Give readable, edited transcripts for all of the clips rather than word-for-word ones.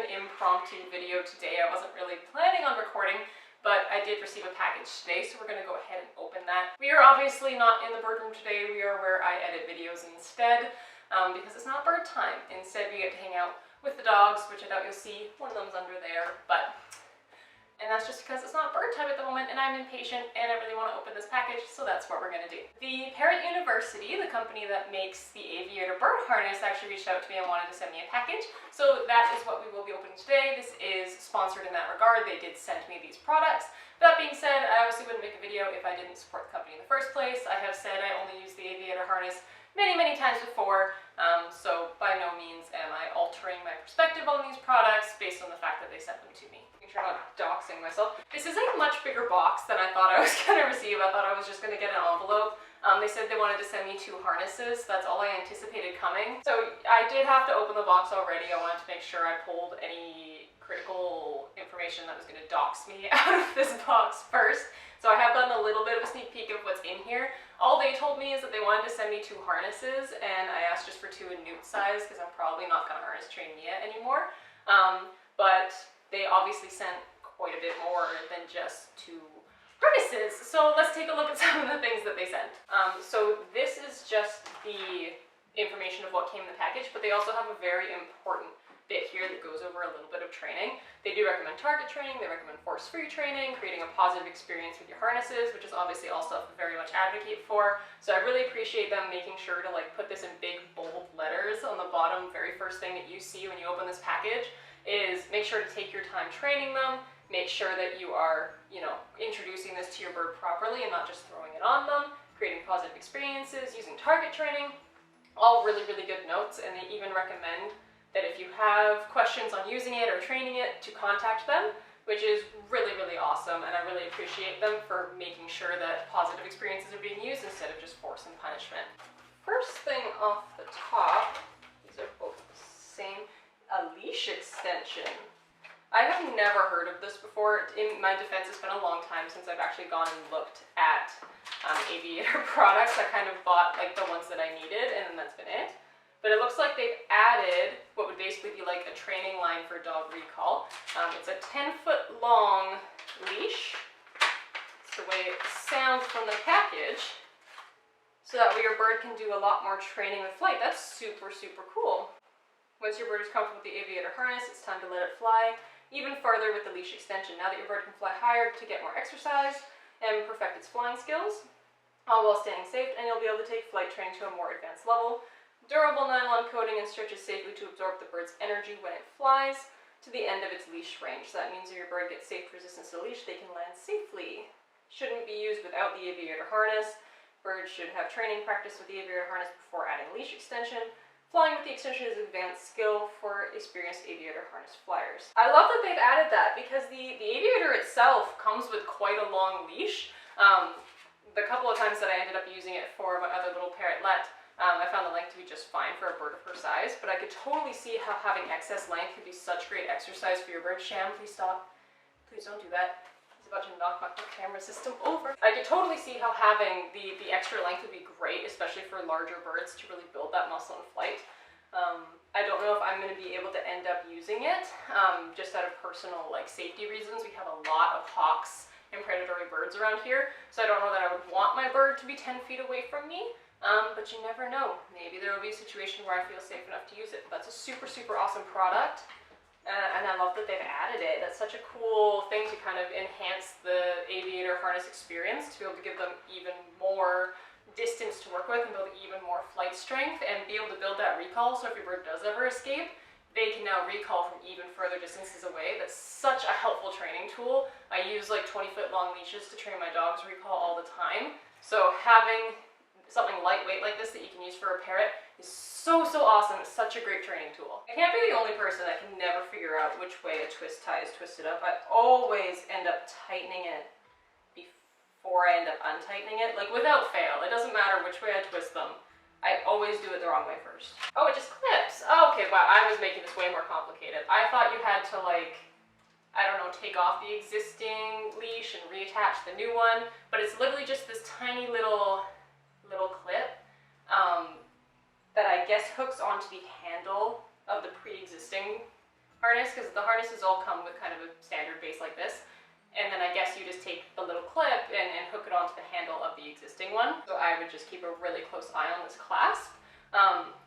an impromptu video today. I wasn't really planning on recording, but I did receive a package today, so we're going to go ahead and open that. We are obviously not in the bird room today. We are where I edit videos instead, because it's not bird time. Instead, we get to hang out with the dogs, which I doubt you'll see. One of them's under there, and that's just because it's not bird time at the moment and I'm impatient and I really want to open this package, so that's what we're going to do. The Parrot University, the company that makes the Aviator bird harness, actually reached out to me and wanted to send me a package. So that is what we will be opening today. This is sponsored in that regard. They did send me these products. That being said, I obviously wouldn't make a video if I didn't support the company in the first place. I have said I only use the Aviator harness many times before, so by no means am I altering my perspective on these products based on the fact that they sent them to me. Making sure I'm not doxing myself. This is a much bigger box than I thought I was going to receive. I thought I was just going to get an envelope. They said they wanted to send me 2 harnesses. That's all I anticipated coming. So I did have to open the box already. I wanted to make sure I pulled any critical information that was going to dox me out of this box first. So I have gotten a little bit of a sneak peek of what's in here. All they told me is that they wanted to send me 2 harnesses, and I asked just for 2 in newt size because I'm probably not going to harness train Mia anymore. But they obviously sent quite a bit more than just 2 harnesses. So let's take a look at some of the things that they sent. So this is just the information of what came in the package, but they also have a very important bit here that goes over a little bit of training. They do recommend target training, they recommend force-free training, creating a positive experience with your harnesses, which is obviously also very much advocate for. So I really appreciate them making sure to put this in big bold letters on the bottom. Very first thing that you see when you open this package is make sure to take your time training them, make sure that you are, introducing this to your bird properly and not just throwing it on them, creating positive experiences, using target training, all really good notes. And they even recommend that if you have questions on using it or training it, to contact them, which is really awesome, and I really appreciate them for making sure that positive experiences are being used instead of just force and punishment. First thing off the top, these are both the same, a leash extension. I have never heard of this before. In my defense, it's been a long time since I've actually gone and looked at Aviator products. I kind of bought the ones that I needed, and then that's been it. But it looks like they've added what would basically be like a training line for dog recall. It's a 10-foot long leash. It's the way it sounds from the package. So that way your bird can do a lot more training with flight. That's super cool. Once your bird is comfortable with the Aviator harness, it's time to let it fly even farther with the leash extension. Now that your bird can fly higher to get more exercise and perfect its flying skills, all while staying safe, and you'll be able to take flight training to a more advanced level. Durable nylon coating and stretches safely to absorb the bird's energy when it flies to the end of its leash range. So that means if your bird gets safe resistance to the leash, they can land safely. Shouldn't be used without the Aviator harness. Birds should have training practice with the Aviator harness before adding leash extension. Flying with the extension is an advanced skill for experienced Aviator harness flyers. I love that they've added that because the Aviator itself comes with quite a long leash. The couple of times that I ended up using it for my other little parrotlet, I found the length to be just fine for a bird of her size, but I could totally see how having excess length could be such great exercise for your bird. Sham, please stop. Please don't do that. He's about to knock my camera system over. I could totally see how having the extra length would be great, especially for larger birds to really build that muscle in flight. I don't know if I'm going to be able to end up using it, just out of personal safety reasons. We have a lot of hawks and predatory birds around here, so I don't know that I would want my bird to be 10 feet away from me. But you never know. Maybe there will be a situation where I feel safe enough to use it. That's a super awesome product, and I love that they've added it. That's such a cool thing to kind of enhance the Aviator harness experience, to be able to give them even more distance to work with and build even more flight strength and be able to build that recall. So if your bird does ever escape, they can now recall from even further distances away. That's such a helpful training tool. I use 20-foot long leashes to train my dogs recall all the time. So having something lightweight like this that you can use for a parrot is so awesome. It's such a great training tool. I can't be the only person that can never figure out which way a twist tie is twisted up. I always end up tightening it before I end up untightening it, without fail. It doesn't matter which way I twist them. I always do it the wrong way first. Oh, it just clips. Oh, okay, wow, I was making this way more complicated. I thought you had to I don't know, take off the existing leash and reattach the new one, but it's literally just this tiny little clip that I guess hooks onto the handle of the pre-existing harness, because the harnesses all come with kind of a standard base like this. And then I guess you just take the little clip and hook it onto the handle of the existing one. So I would just keep a really close eye on this clasp.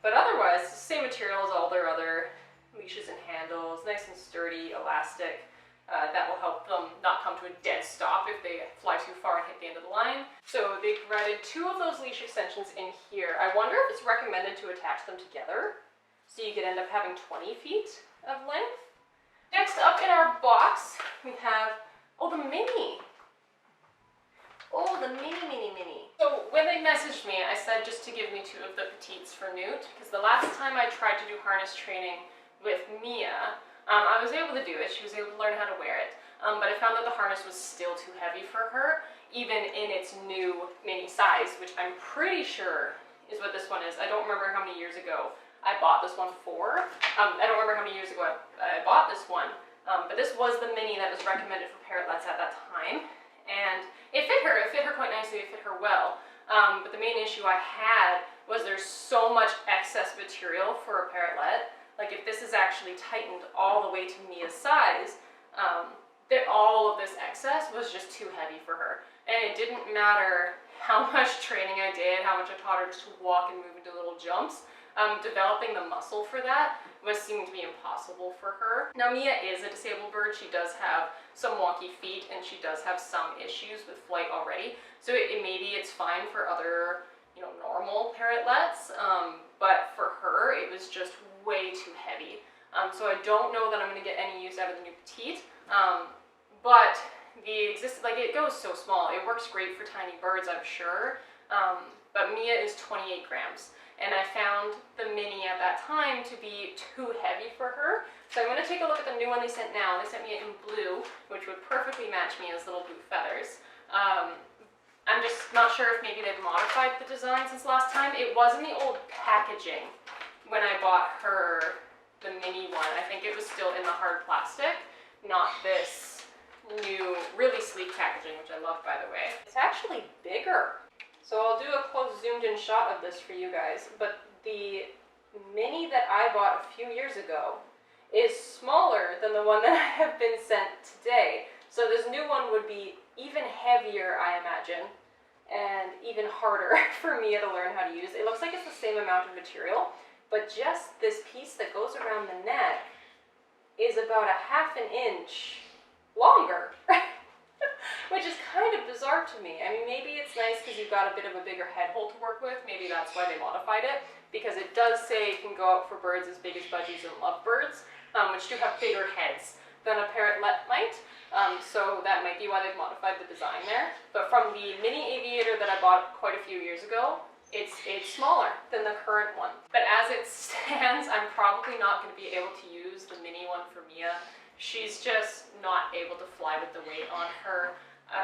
But otherwise, same material as all their other leashes and handles, nice and sturdy, elastic. That will help them not come to a dead stop if they fly too far and hit the end of the line. So they provided 2 of those leash extensions in here. I wonder if it's recommended to attach them together, so you could end up having 20 feet of length. Next up in our box, we have, oh, the mini. Oh, the mini. So when they messaged me, I said just to give me 2 of the petites for Newt, because the last time I tried to do harness training with Mia, I was able to do it. She was able to learn how to wear it, but I found that the harness was still too heavy for her, even in its new mini size, which I'm pretty sure is what this one is. I don't remember how many years ago I bought this one for. I don't remember how many years ago I bought this one, but this was the mini that was recommended for parrotlets at that time, and it fit her. It fit her quite nicely. It fit her well, but the main issue I had was there's so much excess material for a parrotlet. Like if this is actually tightened all the way to Mia's size, that all of this excess was just too heavy for her. And it didn't matter how much training I did, how much I taught her just to walk and move into little jumps. Developing the muscle for that was seeming to be impossible for her. Now Mia is a disabled bird. She does have some wonky feet and she does have some issues with flight already. So maybe it's fine for other, normal parrotlets, but for her it was just way too heavy. So I don't know that I'm going to get any use out of the new petite, but it goes so small. It works great for tiny birds, I'm sure, but Mia is 28 grams, and I found the mini at that time to be too heavy for her. So I'm going to take a look at the new one they sent now. They sent me it in blue, which would perfectly match Mia's little blue feathers. I'm just not sure if maybe they've modified the design since last time. It was in the old packaging when I bought her the mini one. I think it was still in the hard plastic, not this new, really sleek packaging, which I love, by the way. It's actually bigger. So I'll do a close zoomed in shot of this for you guys, but the mini that I bought a few years ago is smaller than the one that I have been sent today. So this new one would be even heavier, I imagine, and even harder for Mia to learn how to use. It looks like it's the same amount of material, but just this piece that goes around the neck is about a ½ inch longer, which is kind of bizarre to me. I mean, maybe it's nice because you've got a bit of a bigger head hole to work with. Maybe that's why they modified it, because it does say it can go out for birds as big as budgies and lovebirds, which do have bigger heads than a parrotlet might. So that might be why they've modified the design there. But from the mini Aviator that I bought quite a few years ago, it's smaller than the current one. But as it stands, I'm probably not going to be able to use the mini one for Mia. She's just not able to fly with the weight on her.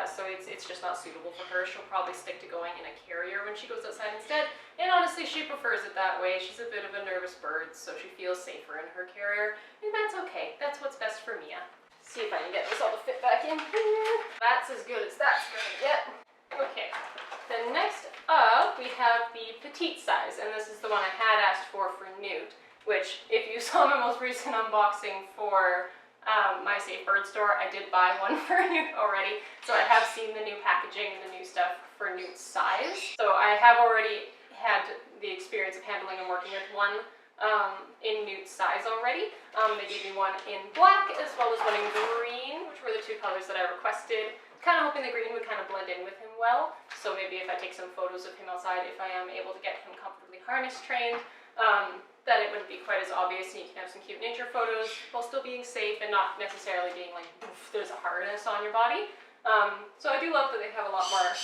So it's just not suitable for her. She'll probably stick to going in a carrier when she goes outside instead. And honestly, she prefers it that way. She's a bit of a nervous bird, so she feels safer in her carrier. And that's okay. That's what's best for Mia. See if I can get this all to fit back in here. That's as good as that's gonna get. Okay, then next up we have the petite size, and this is the one I had asked for Newt, which if you saw my most recent unboxing for my Safe Bird store, I did buy one for Newt already. So I have seen the new packaging and the new stuff for Newt's size. So I have already had the experience of handling and working with one in Newt's size already. They gave me one in black as well as one in green, which were the 2 colors that I requested. Kind of hoping the green would kind of blend in with him well. So maybe if I take some photos of him outside, if I am able to get him comfortably harness trained, that it wouldn't be quite as obvious and you can have some cute nature photos while still being safe and not necessarily being like, poof, there's a harness on your body. So I do love that they have a lot more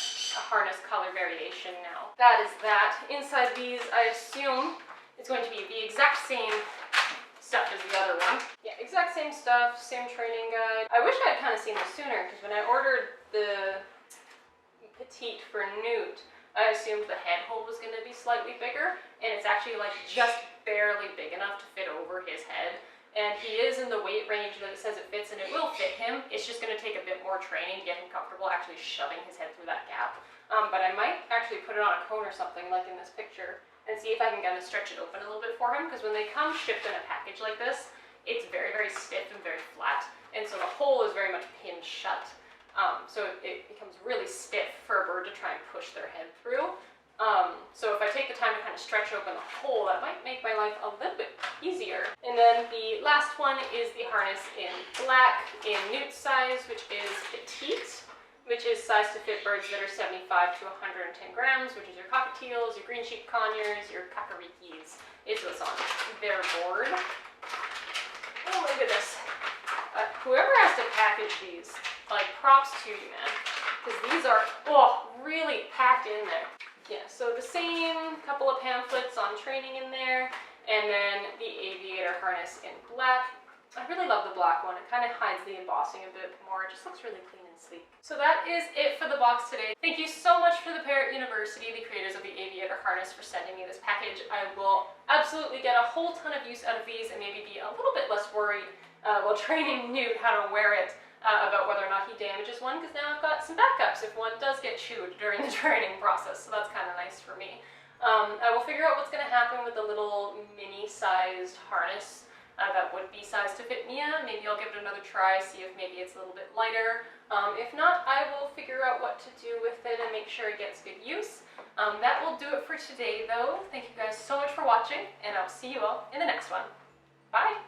harness color variation now. That is that. Inside these, I assume it's going to be the exact same stuff as the other one. Yeah, exact same stuff, same training guide. I wish I had kind of seen this sooner, because when I ordered the petite for Newt, I assumed the head hole was going to be slightly bigger, and it's actually like just barely big enough to fit over his head. And he is in the weight range that it says it fits, and it will fit him. It's just going to take a bit more training to get him comfortable actually shoving his head through that gap. But I might actually put it on a cone or something like in this picture and see if I can kind of stretch it open a little bit for him, because when they come shipped in a package like this, it's very, very stiff and very flat, and so the hole is very much pinned shut. So it becomes really stiff for a bird to try and push their head through. So if I take the time to kind of stretch open the hole, that might make my life a little bit easier. And then the last one is the harness in black in newt size, which is petite, which is size to fit birds that are 75 to 110 grams, which is your cockatiels, your green sheep conures, your kakarikis. It's what's on their board. Oh my goodness. Whoever has to package these, like, props to you, man. Because these are, really packed in there. Yeah, so the same couple of pamphlets on training in there, and then the Aviator harness in black. I really love the black one. It kind of hides the embossing a bit more. It just looks really clean and sleek. So that is it for the box today. Thank you so much for the Parrot University, the creators of the Aviator harness, for sending me this package. I will absolutely get a whole ton of use out of these and maybe be a little bit less worried while training Newt how to wear it. About whether or not he damages one, because now I've got some backups if one does get chewed during the training process, so that's kind of nice for me. I will figure out what's going to happen with the little mini-sized harness that would be sized to fit Mia. Maybe I'll give it another try, see if maybe it's a little bit lighter. If not, I will figure out what to do with it and make sure it gets good use. That will do it for today, though. Thank you guys so much for watching, and I'll see you all in the next one. Bye!